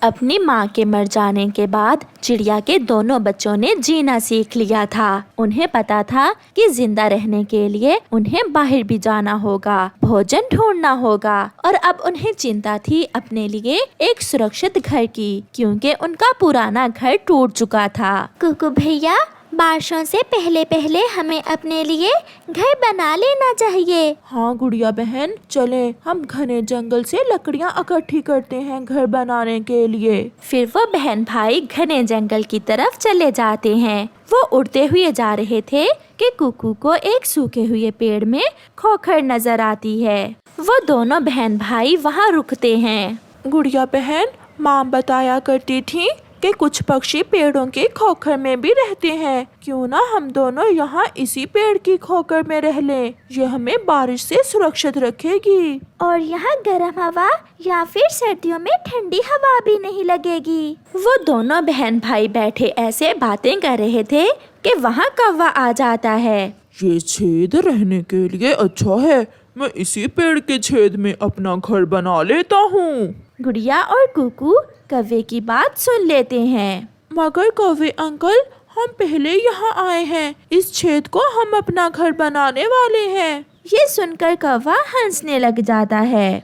अपनी माँ के मर जाने के बाद चिड़िया के दोनों बच्चों ने जीना सीख लिया था। उन्हें पता था कि जिंदा रहने के लिए उन्हें बाहर भी जाना होगा, भोजन ढूंढना होगा और अब उन्हें चिंता थी अपने लिए एक सुरक्षित घर की, क्योंकि उनका पुराना घर टूट चुका था। कुकू भैया, बारिशों से पहले पहले हमें अपने लिए घर बना लेना चाहिए। हाँ गुड़िया बहन, चले हम घने जंगल से लकड़ियाँ इकट्ठी करते हैं घर बनाने के लिए। फिर वो बहन भाई घने जंगल की तरफ चले जाते हैं। वो उड़ते हुए जा रहे थे कि कुकू को एक सूखे हुए पेड़ में खोखर नजर आती है। वो दोनों बहन भाई वहाँ रुकते हैं। गुड़िया बहन, माँ बताया करती थी कि कुछ पक्षी पेड़ों के खोखर में भी रहते हैं। क्यों ना हम दोनों यहाँ इसी पेड़ की खोखर में रह लें, ये हमें बारिश से सुरक्षित रखेगी। और यहाँ गर्म हवा या फिर सर्दियों में ठंडी हवा भी नहीं लगेगी। वो दोनों बहन भाई बैठे ऐसे बातें कर रहे थे कि वहाँ कौवा आ जाता है। ये छेद रहने के लिए अच्छा है, मैं इसी पेड़ के छेद में अपना घर बना लेता हूँ। गुड़िया और कुकू कौवे की बात सुन लेते हैं। मगर कौवे अंकल, हम पहले यहाँ आए हैं, इस छेद को हम अपना घर बनाने वाले हैं। ये सुनकर कौवा हंसने लग जाता है।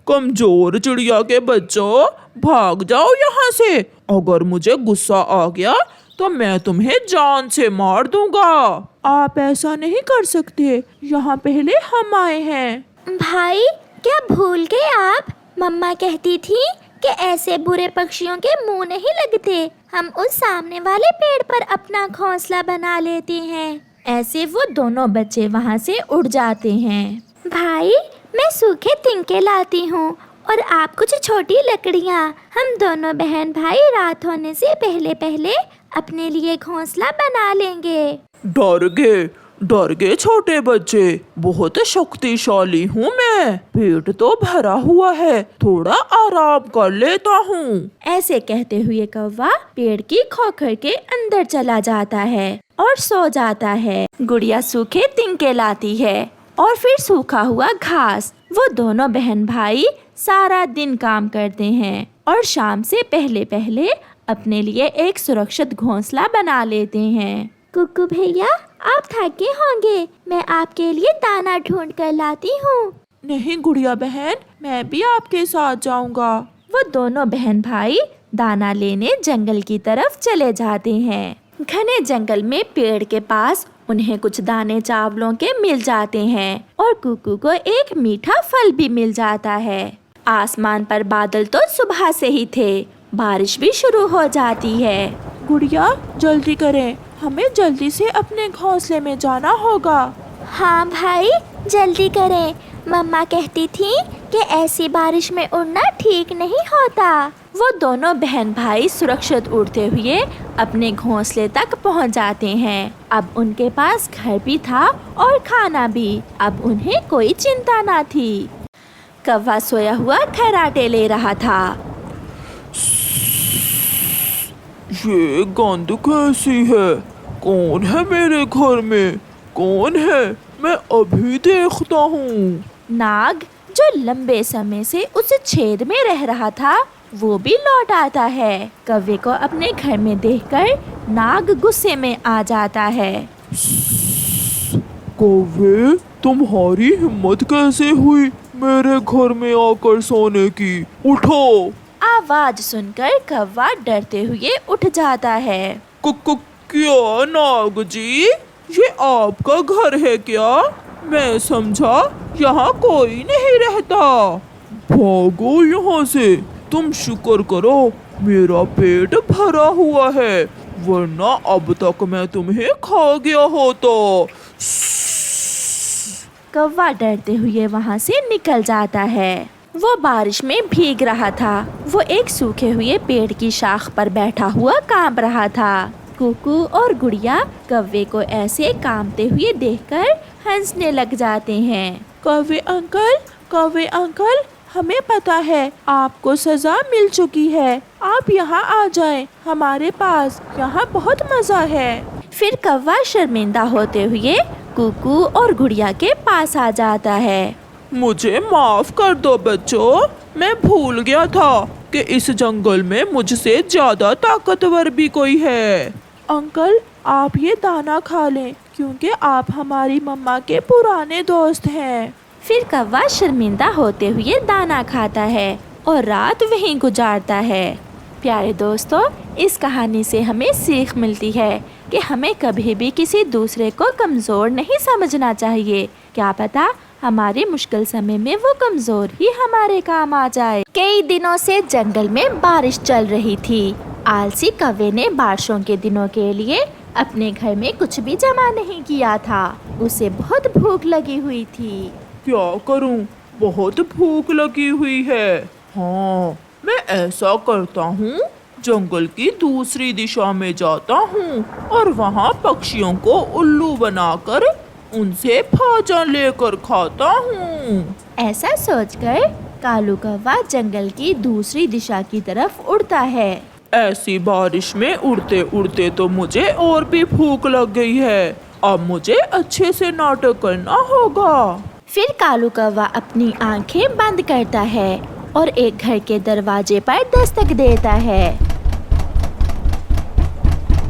कमजोर चिड़िया के बच्चों, भाग जाओ यहाँ से। अगर मुझे गुस्सा आ गया तो मैं तुम्हें जान से मार दूंगा। आप ऐसा नहीं कर सकते, यहाँ पहले हम आए हैं। भाई, क्या भूल गए आप? मम्मा कहती थी कि ऐसे बुरे पक्षियों के मुंह नहीं लगते। हम उस सामने वाले पेड़ पर अपना घोंसला बना लेते हैं। ऐसे वो दोनों बच्चे वहाँ से उड़ जाते हैं। भाई, मैं सूखे तिनके लाती हूँ और आप कुछ छोटी लकड़ियाँ। हम दोनों बहन भाई रात होने से पहले पहले अपने लिए घोंसला बना लेंगे। डर गए छोटे बच्चे, बहुत शक्तिशाली हूँ मैं। पेट तो भरा हुआ है, थोड़ा आराम कर लेता हूँ। ऐसे कहते हुए कौवा पेड़ की खोखर के अंदर चला जाता है और सो जाता है। गुड़िया सूखे तिनके लाती है और फिर सूखा हुआ घास। वो दोनों बहन भाई सारा दिन काम करते हैं और शाम से पहले पहले अपने लिए एक सुरक्षित घोंसला बना लेते हैं। कुकू भैया, आप थके होंगे, मैं आपके लिए दाना ढूंढ कर लाती हूँ। नहीं गुड़िया बहन, मैं भी आपके साथ जाऊंगा। वो दोनों बहन भाई दाना लेने जंगल की तरफ चले जाते हैं। घने जंगल में पेड़ के पास उन्हें कुछ दाने चावलों के मिल जाते हैं और कुकू को एक मीठा फल भी मिल जाता है। आसमान पर बादल तो सुबह से ही थे, बारिश भी शुरू हो जाती है। गुड़िया, जल्दी करें, हमें जल्दी से अपने घोंसले में जाना होगा। हाँ भाई, जल्दी करें। मम्मा कहती थी कि ऐसी बारिश में उड़ना ठीक नहीं होता। वो दोनों बहन भाई सुरक्षित उड़ते हुए अपने घोंसले तक पहुंच जाते हैं। अब उनके पास घर भी था और खाना भी। अब उन्हें कोई चिंता ना थी। कौवा सोया हुआ खर्राटे ले रहा था। ये गंध कैसी है? कौन है मेरे घर में? कौन है? मैं अभी देखता हूँ। नाग, जो लंबे समय से उस छेद में रह रहा था, वो भी लौट आता है। कौवे को अपने घर में देखकर नाग गुस्से में आ जाता है। कौवे, तुम्हारी हिम्मत कैसे हुई मेरे घर में आकर सोने की? उठो। आवाज सुनकर कौवा डरते हुए उठ जाता है। क्या नाग जी, ये आपका घर है क्या? मैं समझा यहाँ कोई नहीं रहता। भागो यहाँ से। तुम शुक्र करो मेरा पेट भरा हुआ है, वरना अब तक मैं तुम्हें खा गया होता। कौवा डरते हुए वहाँ से निकल जाता है। वो बारिश में भीग रहा था। वो एक सूखे हुए पेड़ की शाख पर बैठा हुआ कांप रहा था। कुकू और गुड़िया कौवे को ऐसे कांपते हुए देखकर हंसने लग जाते हैं। कौवे अंकल, हमें पता है आपको सजा मिल चुकी है। आप यहाँ आ जाएं हमारे पास, यहाँ बहुत मजा है। फिर कौवा शर्मिंदा होते हुए कुकू और गुड़िया के पास आ जाता है। मुझे माफ कर दो बच्चों, मैं भूल गया था कि इस जंगल में मुझसे ज्यादा ताकतवर भी कोई है। अंकल, आप ये दाना खा लें क्योंकि आप हमारी मम्मा के पुराने दोस्त हैं। फिर कौवा शर्मिंदा होते हुए दाना खाता है और रात वहीं गुजारता है। प्यारे दोस्तों, इस कहानी से हमें सीख मिलती है कि हमें कभी भी किसी दूसरे को कमज़ोर नहीं समझना चाहिए। क्या पता हमारे मुश्किल समय में वो कमज़ोर ही हमारे काम आ जाए। कई दिनों से जंगल में बारिश चल रही थी। आलसी कौवे ने बारिशों के दिनों के लिए अपने घर में कुछ भी जमा नहीं किया था। उसे बहुत भूख लगी हुई थी। क्या करूं? बहुत भूख लगी हुई है। हाँ, मैं ऐसा करता हूँ, जंगल की दूसरी दिशा में जाता हूँ और वहाँ पक्षियों को उल्लू बनाकर उनसे भोजन लेकर खाता हूँ। ऐसा सोचकर कालू कौवा जंगल की दूसरी दिशा की तरफ उड़ता है। ऐसी बारिश में उड़ते उड़ते तो मुझे और भी भूख लग गई है। अब मुझे अच्छे से नाटक करना होगा। फिर कालू कौवा अपनी आंखें बंद करता है और एक घर के दरवाजे पर दस्तक देता है।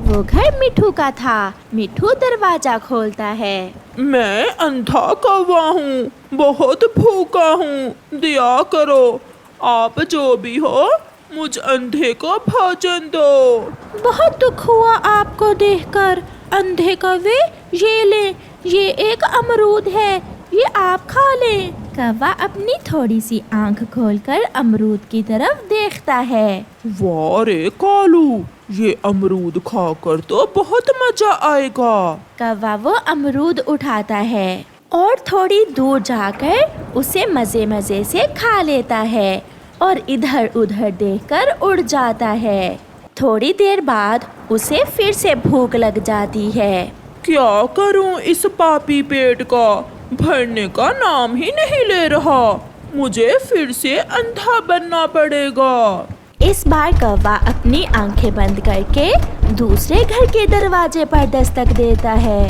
वो घर मिठू का था। मिठू दरवाजा खोलता है। मैं अंधा कौवा हूँ, बहुत भूखा हूँ, दिया करो। आप जो भी हो, मुझ अंधे को भोजन दो। बहुत दुख हुआ आपको देखकर अंधे कौवे। ये ले, ये एक अमरूद है, ये आप खा लें। कौवा अपनी थोड़ी सी आंख खोलकर अमरूद की तरफ देखता है। वाह रे कालू, ये अमरूद खाकर तो बहुत मजा आएगा। कौवा वो अमरूद उठाता है और थोड़ी दूर जाकर उसे मजे मजे से खा लेता है और इधर उधर देखकर उड़ जाता है। थोड़ी देर बाद उसे फिर से भूख लग जाती है। क्या करूं, इस पापी पेट का भरने का नाम ही नहीं ले रहा। मुझे फिर से अंधा बनना पड़ेगा। इस बार कौवा अपनी आंखें बंद करके दूसरे घर के दरवाजे पर दस्तक देता है।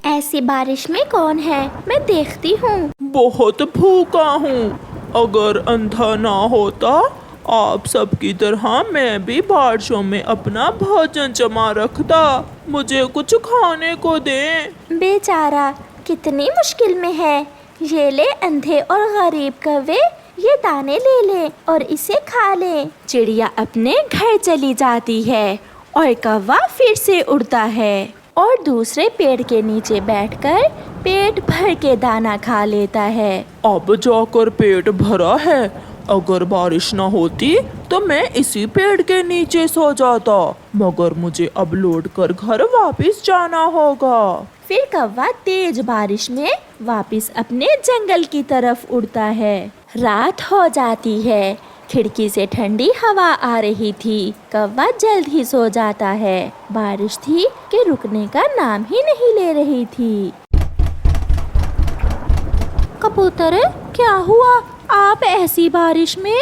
ऐसी बारिश में कौन है? मैं देखती हूँ। बहुत भूखा हूँ। अगर अंधा ना होता, आप सबकी तरह मैं भी बारिशों में अपना भोजन जमा रखता। मुझे कुछ खाने को दें। बेचारा कितनी मुश्किल में है। ये ले अंधे और गरीब कौवे, ये दाने ले ले और इसे खा ले। चिड़िया अपने घर चली जाती है और कौवा फिर से उड़ता है और दूसरे पेड़ के नीचे बैठकर पेट भर के दाना खा लेता है। अब जाकर पेट भरा है। अगर बारिश ना होती तो मैं इसी पेड़ के नीचे सो जाता, मगर मुझे अब लौटकर घर वापस जाना होगा। फिर कौवा तेज बारिश में वापस अपने जंगल की तरफ उड़ता है। रात हो जाती है। खिड़की से ठंडी हवा आ रही थी। कौवा जल्द ही सो जाता है। बारिश थी कि रुकने का नाम ही नहीं ले रही थी। कबूतर, क्या हुआ आप ऐसी बारिश में?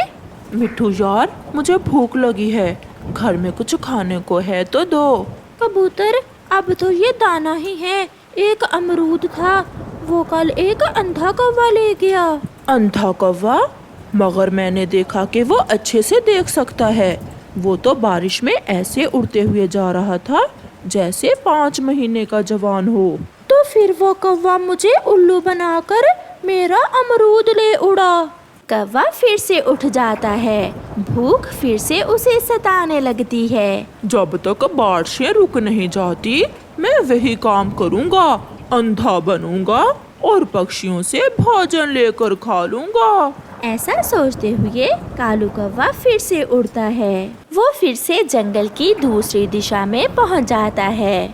मिठू यार, मुझे भूख लगी है। घर में कुछ खाने को है तो दो। कबूतर, अब तो ये दाना ही है। एक अमरूद था, वो कल एक अंधा कौवा ले गया। अंधा कौवा? मगर मैंने देखा कि वो अच्छे से देख सकता है। वो तो बारिश में ऐसे उड़ते हुए जा रहा था जैसे 5 महीने का जवान हो। तो फिर वो कौवा मुझे उल्लू बनाकर मेरा अमरूद ले उड़ा। कौवा फिर से उठ जाता है। भूख फिर से उसे सताने लगती है। जब तक बारिशें रुक नहीं जाती, मैं वही काम करूँगा। अंधा बनूंगा और पक्षियों से भोजन लेकर खा लूंगा। ऐसा सोचते हुए कालू कौवा फिर से उड़ता है। वो फिर से जंगल की दूसरी दिशा में पहुंच जाता है।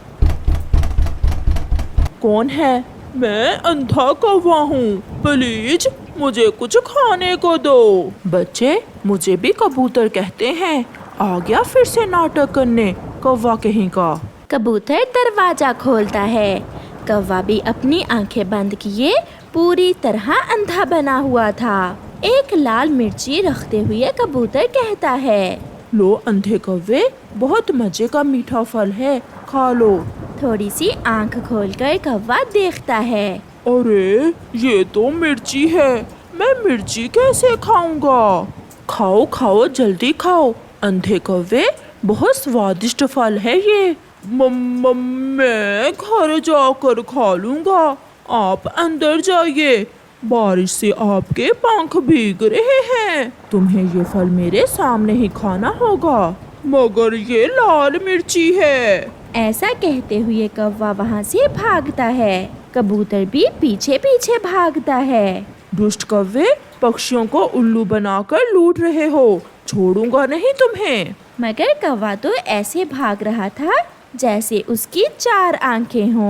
कौन है? मैं अंधा कौवा हूँ। प्लीज मुझे कुछ खाने को दो। बच्चे, मुझे भी कबूतर कहते हैं। आ गया फिर से नाटक करने, कौवा कहीं का। कबूतर दरवाजा खोलता है। कौवा भी अपनी आंखें बंद किए पूरी तरह अंधा बना हुआ था। एक लाल मिर्ची रखते हुए कबूतर कहता है, लो अंधे कौवे, बहुत मजे का मीठा फल है, खा लो। थोड़ी सी आंख खोलकर कौवा देखता है। अरे ये तो मिर्ची है। मैं मिर्ची कैसे खाऊंगा? खाओ खाओ जल्दी खाओ अंधे कौवे, बहुत स्वादिष्ट फल है ये। मैं घर जाकर खा लूंगा, आप अंदर जाइए, बारिश से आपके पंख भीग रहे हैं। तुम्हें ये फल मेरे सामने ही खाना होगा। मगर ये लाल मिर्ची है। ऐसा कहते हुए कौवा वहाँ से भागता है। कबूतर भी पीछे पीछे भागता है। दुष्ट कौवे, पक्षियों को उल्लू बनाकर लूट रहे हो, छोड़ूंगा नहीं तुम्हें। मगर कौवा तो ऐसे भाग रहा था जैसे उसकी 4 आंखें हों।